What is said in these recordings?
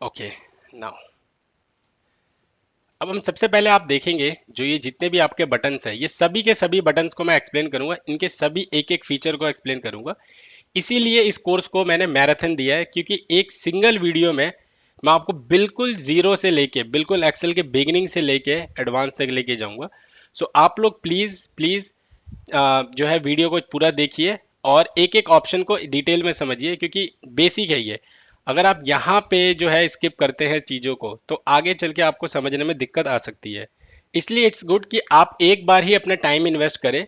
Okay, now अब हम सबसे पहले आप देखेंगे जो ये जितने भी आपके बटन्स हैं, ये सभी के सभी बटन्स को मैं एक्सप्लेन करूंगा, इनके सभी एक एक फीचर को एक्सप्लेन करूंगा। इसीलिए इस कोर्स को मैंने मैराथन दिया है, क्योंकि एक सिंगल वीडियो में मैं आपको बिल्कुल जीरो से लेके बिल्कुल एक्सेल के बिगिनिंग से लेके एडवांस तक लेके जाऊंगा। सो आप लोग प्लीज प्लीज जो है वीडियो को पूरा देखिए और एक एक ऑप्शन को डिटेल में समझिए, क्योंकि बेसिक है ये। अगर आप यहाँ पे जो है स्किप करते हैं चीज़ों को, तो आगे चल के आपको समझने में दिक्कत आ सकती है। इसलिए इट्स गुड कि आप एक बार ही अपना टाइम इन्वेस्ट करें,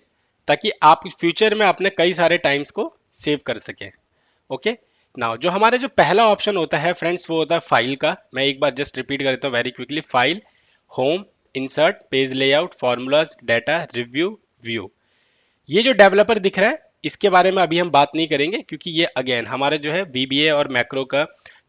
ताकि आप फ्यूचर में अपने कई सारे टाइम्स को सेव कर सकें। ओके, नाउ जो हमारा जो पहला ऑप्शन होता है फ्रेंड्स, वो होता है फाइल का। मैं एक बार जस्ट रिपीट कर देता हूँ very quickly. File, home, insert, page layout, formulas, data, review, view. ये जो डेवलपर दिख रहा है, इसके बारे में अभी हम बात नहीं करेंगे, क्योंकि ये अगेन हमारे जो है वीबीए और मैक्रो का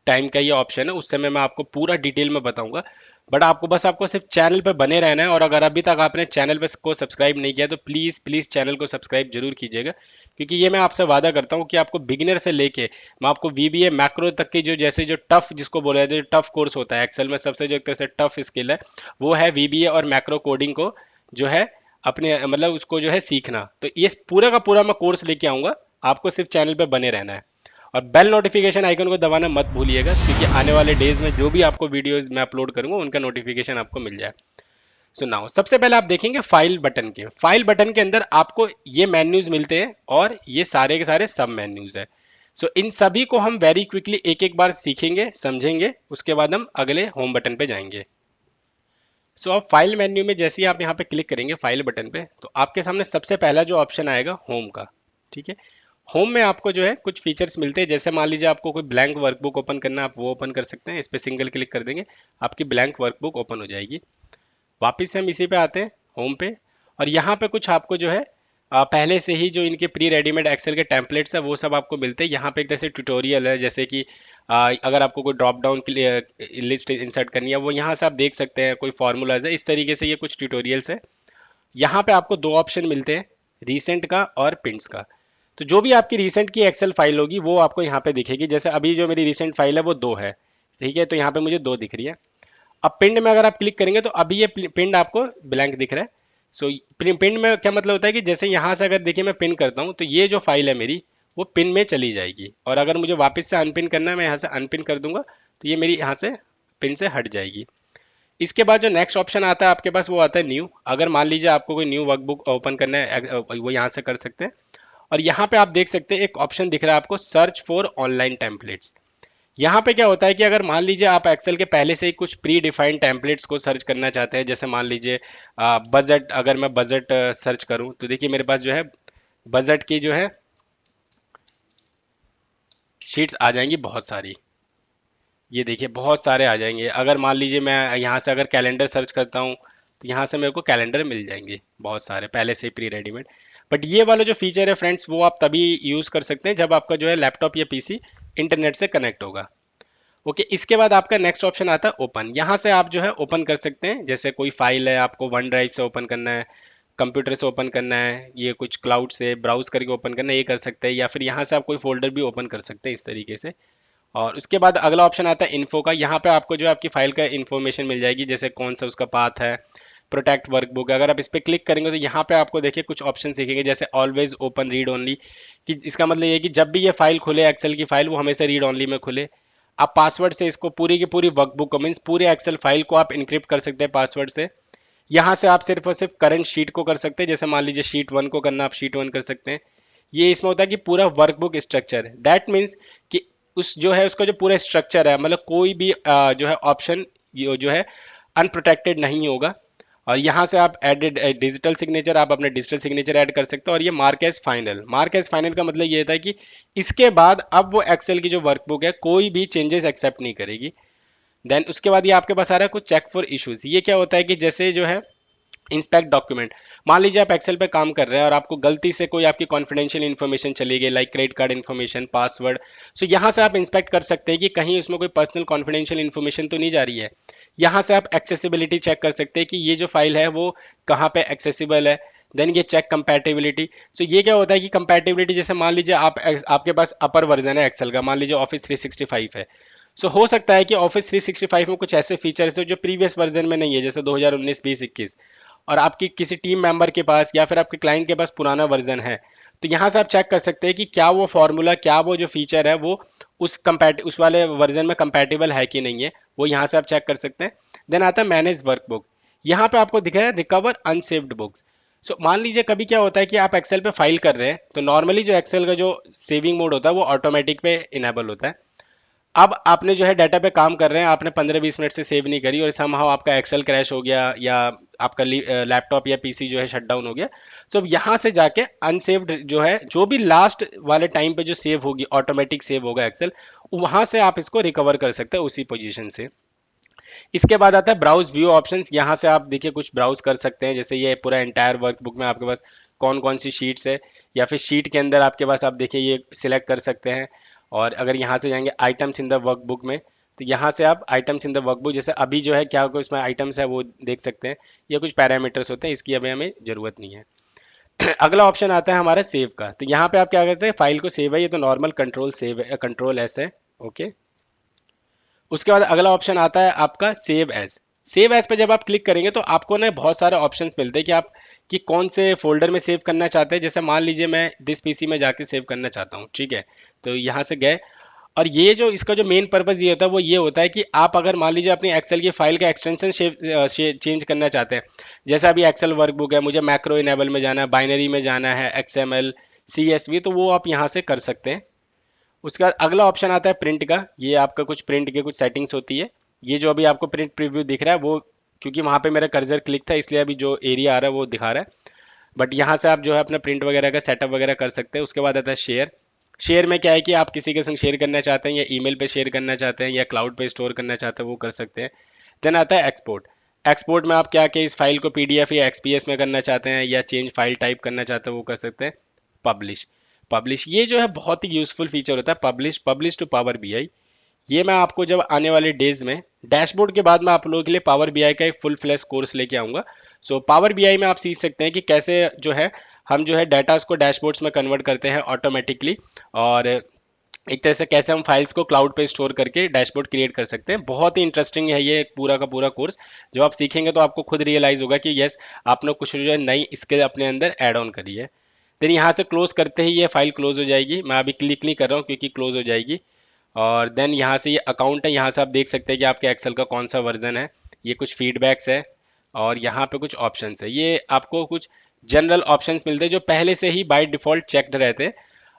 टाइम का ये ऑप्शन है। उस समय मैं आपको पूरा डिटेल में बताऊंगा। बट आपको सिर्फ चैनल पे बने रहना है, और अगर अभी तक आपने चैनल पे को सब्सक्राइब नहीं किया तो प्लीज़ प्लीज़ चैनल को सब्सक्राइब जरूर कीजिएगा, क्योंकि ये मैं आपसे वादा करता हूँ कि आपको बिगिनर से लेके मैं आपको वीबीए मैक्रो तक की जो जैसे जो टफ जिसको बोला जाए, जो टफ कोर्स होता है एक्सेल में, सबसे जो एक तरह से टफ स्किल है वो है वीबीए और मैक्रो कोडिंग को जो है अपने मतलब उसको जो है सीखना। तो ये पूरा का पूरा मैं कोर्स लेके आऊंगा, आपको सिर्फ चैनल पे बने रहना है। और बेल नोटिफिकेशन आइकन को दबाना मत भूलिएगा, क्योंकि आने वाले डेज में जो भी आपको वीडियोस मैं अपलोड करूंगा उनका नोटिफिकेशन आपको मिल जाए। सो नाउ सबसे पहले आप देखेंगे फाइल बटन के। फाइल बटन के अंदर आपको ये मेन्यूज मिलते हैं, और ये सारे के सारे सब मेन्यूज है। सो इन सभी को हम वेरी क्विकली एक एक बार सीखेंगे, समझेंगे, उसके बाद हम अगले होम बटन पे जाएंगे। सो अब फाइल मेन्यू में जैसे ही आप यहाँ पे क्लिक करेंगे फाइल बटन पे, तो आपके सामने सबसे पहला जो ऑप्शन आएगा होम का। ठीक है, होम में आपको जो है कुछ फीचर्स मिलते हैं। जैसे मान लीजिए आपको कोई ब्लैंक वर्कबुक ओपन करना है, आप वो ओपन कर सकते हैं। इस पर सिंगल क्लिक कर देंगे, आपकी ब्लैंक वर्कबुक ओपन हो जाएगी। वापस से हम इसी पे आते हैं, होम पे। और यहाँ पे कुछ आपको जो है पहले से ही जो इनके प्री रेडीमेड एक्सेल के टेम्पलेट्स है वो सब आपको मिलते हैं। यहाँ पे एक जैसे ट्यूटोरियल है, जैसे कि अगर आपको कोई ड्रॉप डाउन की लिस्ट इंसर्ट करनी है, वो यहाँ से आप देख सकते हैं। कोई फार्मूलाज है, इस तरीके से ये कुछ ट्यूटोरियल्स है। यहाँ पे आपको दो ऑप्शन मिलते हैं, रीसेंट का और पिंट्स का। तो जो भी आपकी रिसेंट की एक्सेल फाइल होगी वो आपको यहाँ पे दिखेगी। जैसे अभी जो मेरी रिसेंट फाइल है वो दो है, ठीक है, तो यहाँ पे मुझे दो दिख रही है। अब पिंड में अगर आप क्लिक करेंगे तो अभी ये पिंड आपको ब्लैंक दिख रहा है। सो पिंड में क्या मतलब होता है कि जैसे यहाँ से अगर देखिए मैं पिन करता हूँ, तो ये जो फाइल है मेरी वो पिन में चली जाएगी। और अगर मुझे वापस से अनपिन करना है, मैं यहाँ से अनपिन कर दूंगा, तो ये मेरी यहाँ से पिन से हट जाएगी। इसके बाद जो नेक्स्ट ऑप्शन आता है आपके पास, वो आता है न्यू। अगर मान लीजिए आपको कोई न्यू वर्कबुक ओपन करना है, वो यहाँ से कर सकते हैं। और यहाँ पे आप देख सकते हैं एक ऑप्शन दिख रहा है आपको, सर्च फॉर ऑनलाइन टेम्पलेट्स। यहाँ पे क्या होता है कि अगर मान लीजिए आप एक्सेल के पहले से ही कुछ प्री डिफाइंड टेम्पलेट्स को सर्च करना चाहते हैं, जैसे मान लीजिए बजट, अगर मैं बजट सर्च करूं, तो देखिए मेरे पास जो है बजट की जो है शीट्स आ जाएंगी बहुत सारी। ये देखिए बहुत सारे आ जाएंगे। अगर मान लीजिए मैं यहाँ से अगर कैलेंडर सर्च करता हूँ, तो यहाँ से मेरे को कैलेंडर मिल जाएंगे बहुत सारे पहले से ही प्री रेडीमेड। बट ये वाला जो फीचर है फ्रेंड्स, वो आप तभी यूज़ कर सकते हैं जब आपका जो है लैपटॉप या पीसी इंटरनेट से कनेक्ट होगा। ओके, इसके बाद आपका नेक्स्ट ऑप्शन आता है ओपन। यहाँ से आप जो है ओपन कर सकते हैं। जैसे कोई फाइल है, आपको वन ड्राइव से ओपन करना है, कंप्यूटर से ओपन करना है, ये कुछ क्लाउड से ब्राउज करके ओपन करना है, ये कर सकते हैं। या फिर यहाँ से आप कोई फोल्डर भी ओपन कर सकते हैं इस तरीके से। और उसके बाद अगला ऑप्शन आता है इन्फो का। यहाँ पे आपको जो है आपकी फाइल का इन्फॉर्मेशन मिल जाएगी, जैसे कौन सा उसका पाथ है, प्रोटेक्ट वर्कबुक। अगर आप इस पर क्लिक करेंगे तो यहाँ पे आपको देखिए कुछ ऑप्शन दिखेंगे, जैसे ऑलवेज ओपन रीड ओनली, कि इसका मतलब ये है कि जब भी ये फाइल खुले एक्सेल की फाइल, वो हमेशा रीड ओनली में खुले। आप पासवर्ड से इसको पूरी की पूरी वर्कबुक को, मीन्स पूरे एक्सेल फाइल को आप इनक्रिप्ट कर सकते हैं पासवर्ड से। यहाँ से आप सिर्फ और सिर्फ करंट शीट को कर सकते हैं। जैसे मान लीजिए शीट वन को करना, आप शीट वन कर सकते हैं। ये इसमें होता है कि पूरा वर्कबुक स्ट्रक्चर, दैट मीन्स कि उस जो है उसका जो पूरा स्ट्रक्चर है, मतलब कोई भी जो है ऑप्शन जो है अनप्रोटेक्टेड नहीं होगा। और यहाँ से आप एडेड डिजिटल सिग्नेचर, आप अपने डिजिटल सिग्नेचर ऐड कर सकते हो। और ये mark as final, mark as final का मतलब ये होता है कि इसके बाद अब वो एक्सेल की जो वर्कबुक है कोई भी चेंजेस एक्सेप्ट नहीं करेगी। देन उसके बाद ये आपके पास आ रहा है कुछ चेक फॉर इश्यूज। ये क्या होता है कि जैसे जो है इंस्पेक्ट डॉक्यूमेंट, मान लीजिए आप एक्सेल पे काम कर रहे हैं और आपको गलती से कोई आपकी कॉन्फिडेंशियल इन्फॉर्मेशन चली गई, like credit card information, password. So यहाँ से आप इंस्पेक्ट कर सकते हैं कि कहीं उसमें कोई पर्सनल कॉन्फिडेंशियल इन्फॉर्मेशन तो नहीं जा रही है। यहाँ से आप एक्सेसिबिलिटी चेक कर सकते हैं कि ये जो फाइल है वो कहाँ पे एक्सेसिबल है। देन ये चेक कंपैटिबिलिटी। सो ये क्या होता है कि कंपैटिबिलिटी, जैसे मान लीजिए आप आपके पास अपर वर्जन है एक्सेल का, मान लीजिए ऑफिस 365 है। सो हो सकता है कि ऑफिस 365 में कुछ ऐसे फीचर्स हो जो प्रीवियस वर्जन में नहीं है, जैसे 2019, 20, 21, और आपकी किसी टीम मेंबर के पास या फिर आपके क्लाइंट के पास पुराना वर्जन है। तो यहाँ से आप चेक कर सकते हैं कि क्या वो फॉर्मूला, क्या वो जो फीचर है वो उस वाले वर्जन में कंपैटिबल है कि नहीं है, वो यहाँ से आप चेक कर सकते हैं। देन आता है मैनेज वर्कबुक। यहाँ पे आपको दिखा है रिकवर अनसेव्ड बुक्स। सो मान लीजिए कभी क्या होता है कि आप एक्सेल पे फाइल कर रहे हैं, तो नॉर्मली जो एक्सेल का जो सेविंग मोड होता है वो ऑटोमेटिक पे इनेबल होता है। अब आपने जो है डाटा पे काम कर रहे हैं, आपने 15-20 मिनट से सेव नहीं करी और समहाउ आपका एक्सेल क्रैश हो गया या आपका लैपटॉप या पीसी जो है शट डाउन हो गया। तो अब यहाँ से जाके अनसेव्ड जो है, जो भी लास्ट वाले टाइम पे जो सेव होगी, ऑटोमेटिक सेव होगा एक्सेल, वहां से आप इसको रिकवर कर सकते हैं उसी पोजीशन से। इसके बाद आता है ब्राउज व्यू ऑप्शंस। यहाँ से आप देखिए कुछ ब्राउज कर सकते हैं, जैसे ये पूरा एंटायर वर्कबुक में आपके पास कौन कौन सी शीट्स है, या फिर शीट के अंदर आपके पास आप देखिए ये सिलेक्ट कर सकते हैं। और अगर यहाँ से जाएंगे आइटम्स इन द वर्कबुक में, तो यहाँ से आप आइटम्स इन द वर्कबुक, जैसे अभी जो है क्या कोई इसमें आइटम्स है वो देख सकते हैं, या कुछ पैरामीटर्स होते हैं, इसकी अभी हमें ज़रूरत नहीं है। अगला ऑप्शन आता है हमारा सेव का। तो यहाँ पे आप क्या करते हैं, फाइल को सेव है, ये तो नॉर्मल कंट्रोल सेव है, कंट्रोल एस है। ओके। उसके बाद अगला ऑप्शन आता है आपका सेव एज। सेव एज पे जब आप क्लिक करेंगे तो आपको ना बहुत सारे ऑप्शंस मिलते हैं कि आप कि कौन से फोल्डर में सेव करना चाहते हैं। जैसे मान लीजिए मैं दिस पीसी में जाके सेव करना चाहता हूँ, ठीक है। तो यहाँ से गए, और ये जो इसका जो मेन पर्पस ये होता है वो ये होता है कि आप अगर मान लीजिए अपनी एक्सेल की फाइल का एक्सटेंशन चेंज करना चाहते हैं, जैसे अभी एक्सेल वर्कबुक है, मुझे मैक्रो इनेबल में जाना है, बाइनरी में जाना है, एक्सएमएल, सीएसवी, तो वो आप यहाँ से कर सकते हैं। उसका अगला ऑप्शन आता है प्रिंट का। ये आपका कुछ प्रिंट के कुछ सेटिंग्स होती है। ये जो अभी आपको प्रिंट प्रीव्यू दिख रहा है वो, क्योंकि वहाँ पे मेरा कर्सर क्लिक था इसलिए अभी जो एरिया आ रहा है वो दिखा रहा है। बट यहाँ से आप जो है अपना प्रिंट वगैरह का सेटअप वगैरह कर सकते हैं। उसके बाद आता है शेयर। शेयर में क्या है कि आप किसी के संग शेयर करना चाहते हैं, या ईमेल पे शेयर करना चाहते हैं, या क्लाउड पे स्टोर करना चाहते हैं, वो कर सकते हैं। देन आता है एक्सपोर्ट। एक्सपोर्ट में आप क्या कि इस फाइल को पीडीएफ या एक्सपीएस में करना चाहते हैं, या चेंज फाइल टाइप करना चाहते हैं, वो कर सकते हैं। पब्लिश। पब्लिश ये जो है बहुत ही यूजफुल फीचर होता है, publish, publish to power BI. ये मैं आपको जब आने वाले डेज में डैशबोर्ड के बाद मैं आप लोगों के लिए पावर बीआई का एक फुल फ्लैश कोर्स लेके आऊंगा। सो पावर बीआई में आप सीख सकते हैं कि कैसे जो है हम जो है डाटास को डैशबोर्ड्स में कन्वर्ट करते हैं ऑटोमेटिकली, और एक तरह से कैसे हम फाइल्स को क्लाउड पे स्टोर करके डैशबोर्ड क्रिएट कर सकते हैं। बहुत ही इंटरेस्टिंग है ये पूरा का पूरा कोर्स। जब आप सीखेंगे तो आपको खुद रियलाइज होगा कि यस, आपने कुछ जो है नई स्किल अपने अंदर ऐड ऑन करी है। देन यहाँ से क्लोज करते ही ये फाइल क्लोज हो जाएगी। मैं अभी क्लिक नहीं कर रहा हूँ क्योंकि क्लोज हो जाएगी। और देन यहाँ से ये अकाउंट है, यहाँ से आप देख सकते हैं कि आपके एक्सेल का कौन सा वर्जन है। ये कुछ फीडबैक्स है, और यहाँ पे कुछ ऑप्शंस है। ये आपको कुछ जनरल ऑप्शंस मिलते हैं जो पहले से ही बाय डिफ़ॉल्ट चेक्ड रहते हैं।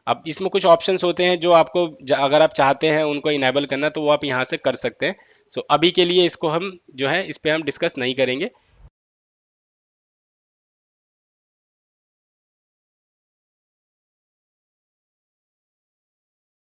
अब इसमें कुछ ऑप्शंस होते हैं जो आपको अगर आप चाहते हैं उनको इनेबल करना तो वो आप यहाँ से कर सकते हैं। सो अभी के लिए इसको हम जो है इस पे हम डिस्कस नहीं करेंगे।